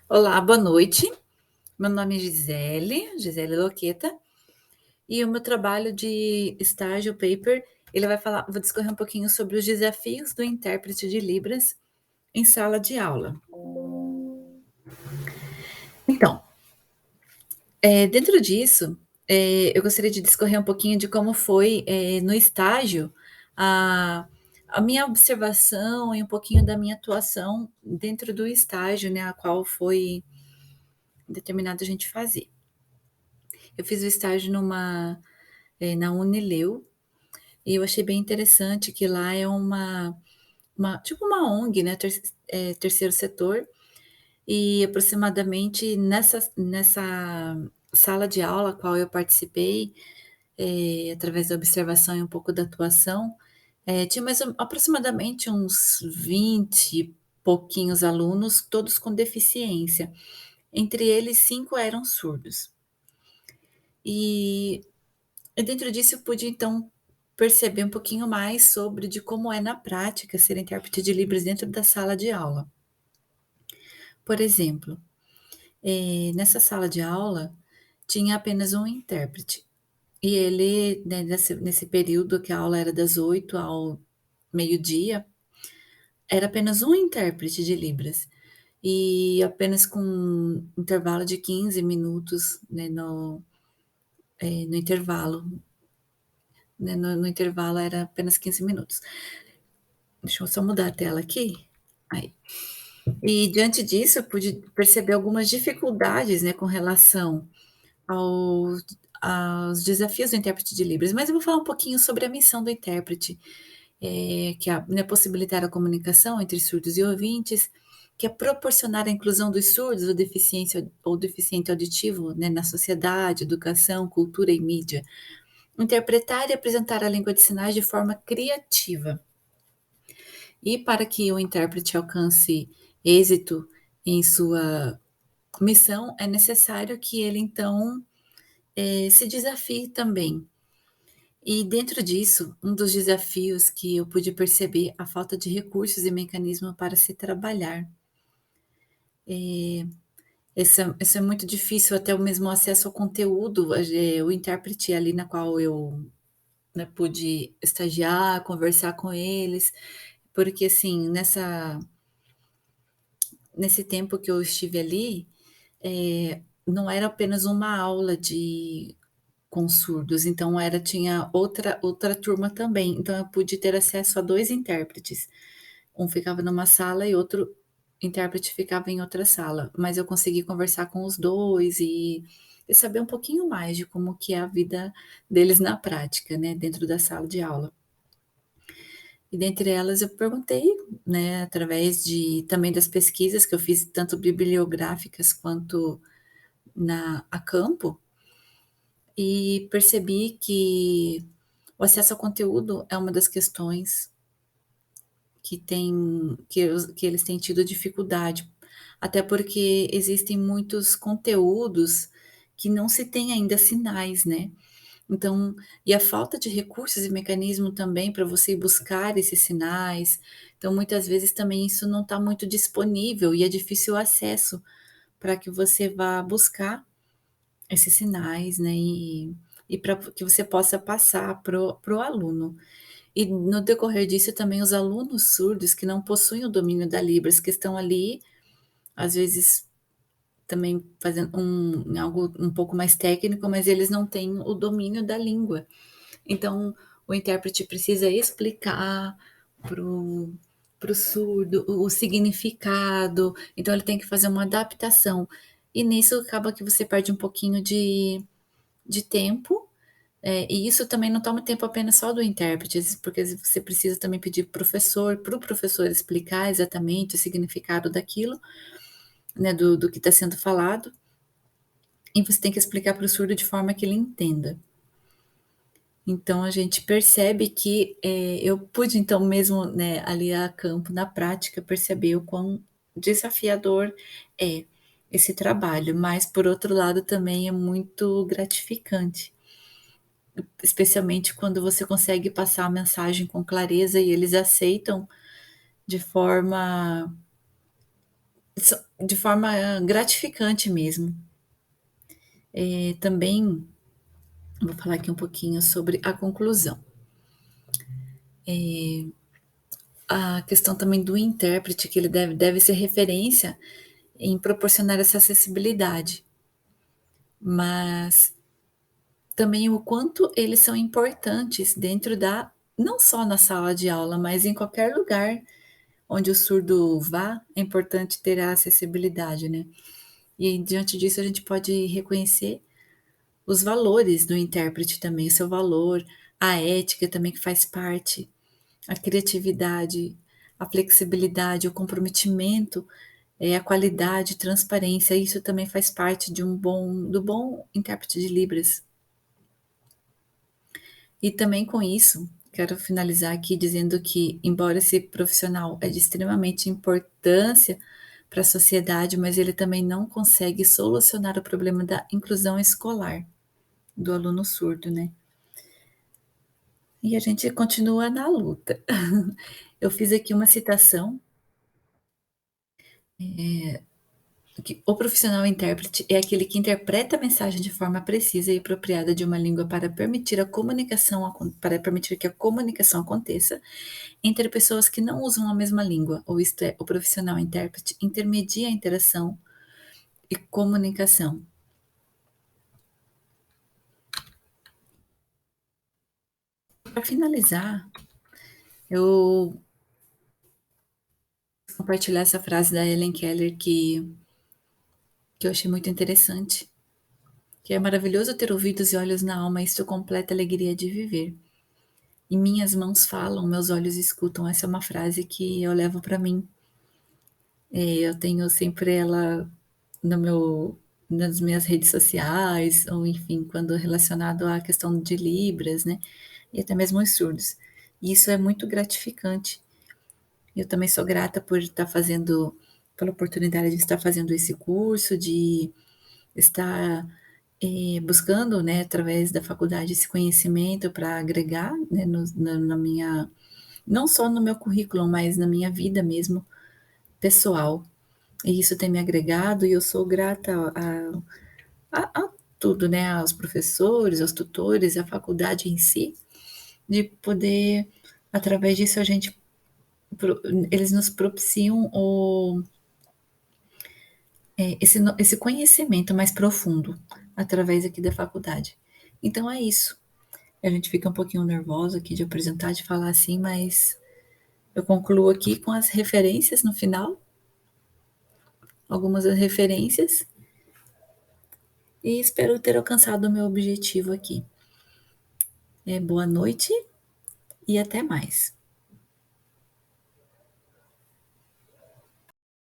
Olá, boa noite. Meu nome é Gisele Loqueta, e o meu trabalho de estágio paper, ele vai falar vou discorrer um pouquinho sobre os desafios do intérprete de Libras em sala de aula. Então, dentro disso, eu gostaria de discorrer um pouquinho de como foi, no estágio, a a minha observação e um pouquinho da minha atuação dentro do estágio, né, a qual foi determinado a gente fazer. Eu fiz o estágio na Unileu, e eu achei bem interessante que lá é uma tipo uma ONG, né, terceiro setor, e aproximadamente nessa sala de aula a qual eu participei, através da observação e um pouco da atuação, tinha aproximadamente uns 20 e pouquinhos alunos, todos com deficiência. Entre eles, 5 eram surdos. E dentro disso eu pude então perceber um pouquinho mais sobre de como é na prática ser intérprete de Libras dentro da sala de aula. Por exemplo, nessa sala de aula tinha apenas um intérprete, e ele, né, nesse período que a aula era das 8 ao meio-dia, era apenas um intérprete de Libras, e apenas com um intervalo de 15 minutos, né, no intervalo, né, no intervalo era apenas 15 minutos. Deixa eu só mudar a tela aqui. Aí. E diante disso, eu pude perceber algumas dificuldades, né, com relação aos aos desafios do intérprete de Libras, mas eu vou falar um pouquinho sobre a missão do intérprete, que é, né, possibilitar a comunicação entre surdos e ouvintes, que é proporcionar a inclusão dos surdos ou deficiência ou deficiente auditivo, né, na sociedade, educação, cultura e mídia. Interpretar e apresentar a língua de sinais de forma criativa. E para que o intérprete alcance êxito em sua missão, é necessário que ele então, se desafie também. E dentro disso, um dos desafios que eu pude perceber, a falta de recursos e mecanismo para se trabalhar. Isso é muito difícil, até o mesmo acesso ao conteúdo, o intérprete ali na qual eu, né, pude estagiar, conversar com eles, porque assim, nesse tempo que eu estive ali, não era apenas uma aula de com surdos, então tinha outra turma também, então eu pude ter acesso a 2 intérpretes. Um ficava numa sala e outro intérprete ficava em outra sala, mas eu consegui conversar com os 2 e saber um pouquinho mais de como que é a vida deles na prática, né, dentro da sala de aula. E dentre elas eu perguntei, né, através também das pesquisas que eu fiz, tanto bibliográficas quanto a campo, e percebi que o acesso ao conteúdo é uma das questões que eles têm tido dificuldade, até porque existem muitos conteúdos que não se tem ainda sinais, né. Então e a falta de recursos e mecanismo também para você ir buscar esses sinais, então muitas vezes também isso não está muito disponível e é difícil o acesso para que você vá buscar esses sinais, né, e para que você possa passar pro aluno. E no decorrer disso também os alunos surdos que não possuem o domínio da Libras, que estão ali, às vezes também fazendo algo um pouco mais técnico, mas eles não têm o domínio da língua. Então, o intérprete precisa explicar para o surdo o significado, então ele tem que fazer uma adaptação. E nisso acaba que você perde um pouquinho de tempo, e isso também não toma tempo apenas só do intérprete, porque às vezes você precisa também pedir para o professor explicar exatamente o significado daquilo, né, do que está sendo falado, e você tem que explicar para o surdo de forma que ele entenda. Então a gente percebe que, eu pude então mesmo, né, ali a campo, na prática, perceber o quão desafiador é esse trabalho, mas por outro lado também é muito gratificante, especialmente quando você consegue passar a mensagem com clareza e eles aceitam de forma de forma gratificante mesmo. Também vou falar aqui um pouquinho sobre a conclusão. A questão também do intérprete, que ele deve ser referência em proporcionar essa acessibilidade, mas também o quanto eles são importantes dentro da não só na sala de aula, mas em qualquer lugar onde o surdo vá, é importante ter a acessibilidade, né. E diante disso a gente pode reconhecer os valores do intérprete também, o seu valor, a ética também que faz parte, a criatividade, a flexibilidade, o comprometimento, a qualidade, transparência, isso também faz parte de do bom intérprete de libras. E também com isso, quero finalizar aqui dizendo que, embora esse profissional é de extremamente importância para a sociedade, mas ele também não consegue solucionar o problema da inclusão escolar do aluno surdo, né. E a gente continua na luta. Eu fiz aqui uma citação, que o profissional intérprete é aquele que interpreta a mensagem de forma precisa e apropriada de uma língua para permitir que a comunicação aconteça entre pessoas que não usam a mesma língua, ou isto é, o profissional intérprete intermedia a interação e comunicação. Para finalizar, eu vou compartilhar essa frase da Helen Keller que eu achei muito interessante, que é maravilhoso ter ouvidos e olhos na alma, isto completa a alegria de viver. E minhas mãos falam, meus olhos escutam. Essa é uma frase que eu levo para mim. Eu tenho sempre ela no meu nas minhas redes sociais, ou enfim, quando relacionado à questão de libras, né, e até mesmo os surdos. E isso é muito gratificante. Eu também sou grata por estar fazendo pela oportunidade de estar fazendo esse curso, de estar, buscando, né, através da faculdade esse conhecimento para agregar, né, na minha não só no meu currículo, mas na minha vida mesmo, pessoal. E isso tem me agregado e eu sou grata a tudo, né, aos professores, aos tutores, à faculdade em si, de poder através disso a gente pro eles nos propiciam esse conhecimento mais profundo, através aqui da faculdade. Então é isso. A gente fica um pouquinho nervosa aqui de apresentar, de falar assim, mas eu concluo aqui com as referências no final, algumas das referências, e espero ter alcançado o meu objetivo aqui. Boa noite e até mais.